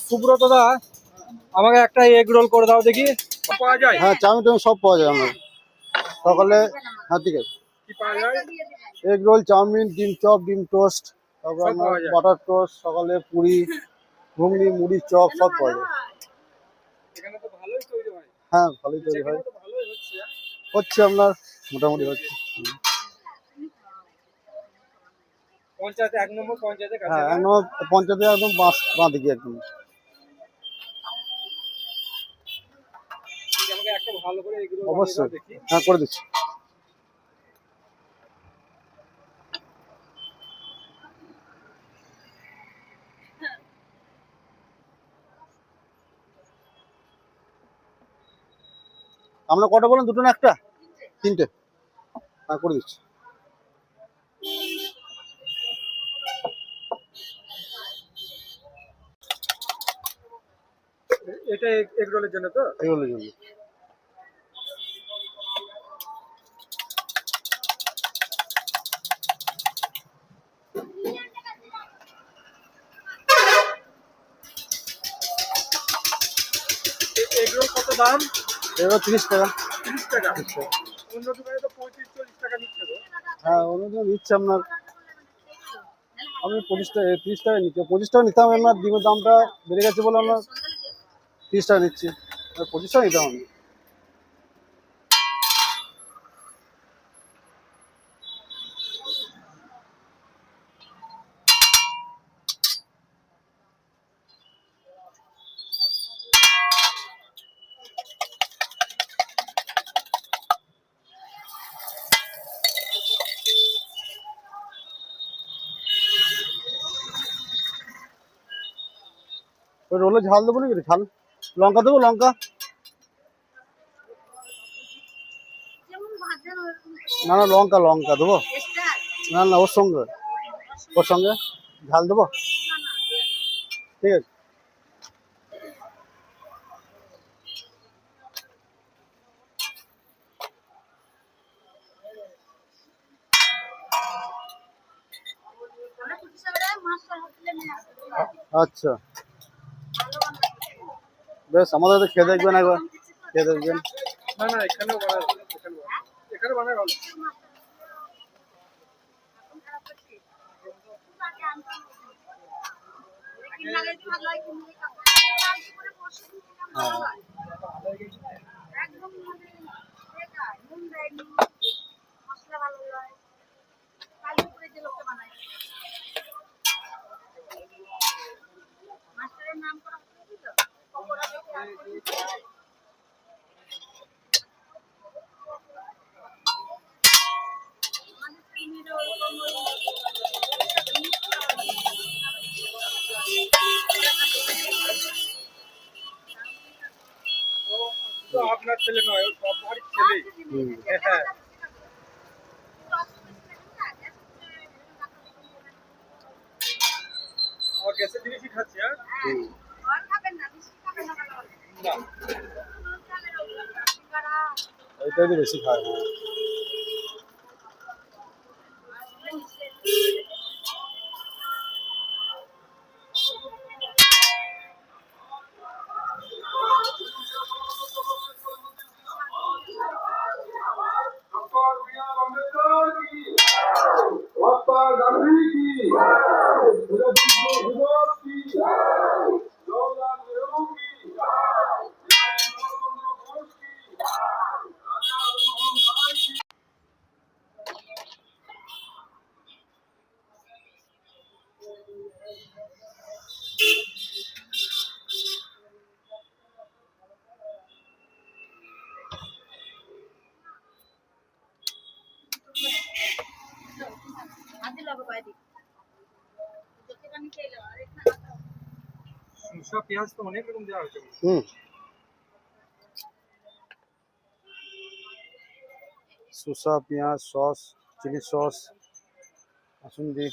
সুব্রত দা, আমাকে একটা egg roll করে দাও দেখি। পাওয়া যায়? হ্যাঁ, চাউমিন টাউমিন সব পাওয়া যায় আমার সকালে। হ্যাঁ, ঠিক আছে। কি পাওয়া যায়? এগ রোল, চাউমিন, ডিম চপ, ডিম টোস্ট, তারপর সব আপনার পাওয়া যায়। বাটার টোস্ট, সকালে পুরি, ঘুগনি, মুড়ি, চপ সব পাওয়া যায়। এখানে তো ভালোই তৈরি হয়। হ্যাঁ, ভালোই তৈরি হয়। এখানে তো ভালোই হচ্ছে। হচ্ছে আপনার মোটামুটি হচ্ছে। পঞ্চায়েত 1 নম্বর পঞ্চায়েতের কাছে হ্যাঁ, না? একদম পঞ্চায়েতে একদম বাঁ দিকে একদম। আমাকে একটা ভালো করে এগ রোল বানিয়ে দাও অবশ্যই, দেখি। হ্যাঁ করে দিচ্ছি। আমরা কটা বলেন, দুটো না একটা? তিনটে। হ্যাঁ করে দিচ্ছি। এটা এগ রোলের জন্য তো? এগুলোর জন্য। এগ রোল কত দাম? এগুলো 30 টাকা। 30 টাকা। অন্য দোকানে তো 35-40 টাকা নিচ্ছে তো। হ্যাঁ, ওগুলো দিচ্ছে আপনার। আমি 25 টাকা 30 টাকা নিচ্ছি। 25 টাকা নিতাম, আপনার ডিমের দামটা বেড়ে গেছে বলে আমরা 30 টাকা নিচ্ছি। 25 টাকা নিতাম আমি। ওই রোলে ঝাল দেবো নাকি? ঝাল লঙ্কা দেবো? লঙ্কা না, না লঙ্কা লঙ্কা দেবো। না না, ওর সঙ্গে ঝাল দেবো। ঠিক আছে। আচ্ছা, বেশ, আমাদের তো খেয়ে দেখবেন একবার, খেয়ে দেখবেন। না না, এখানেও বানায় ভালো, এখানে বানায় ভালো। তো আপনার ছেলে নয়, ও সব বাড়ির ছেলেই। হ্যাঁ, আমার গ্যাসের জিনিসই খাচ্ছি। হ্যাঁ না, ওইটাই তো বেশি খায়। হ্যাঁ। महात्मा गांधी की, जवाहरलाल नेहरू की, घोष की। শসা পেঁয়াজ তো অনেক রকম দেওয়া হয়েছে। শসা, পেঁয়াজ, সস, চিলি সস, আসুন দিই।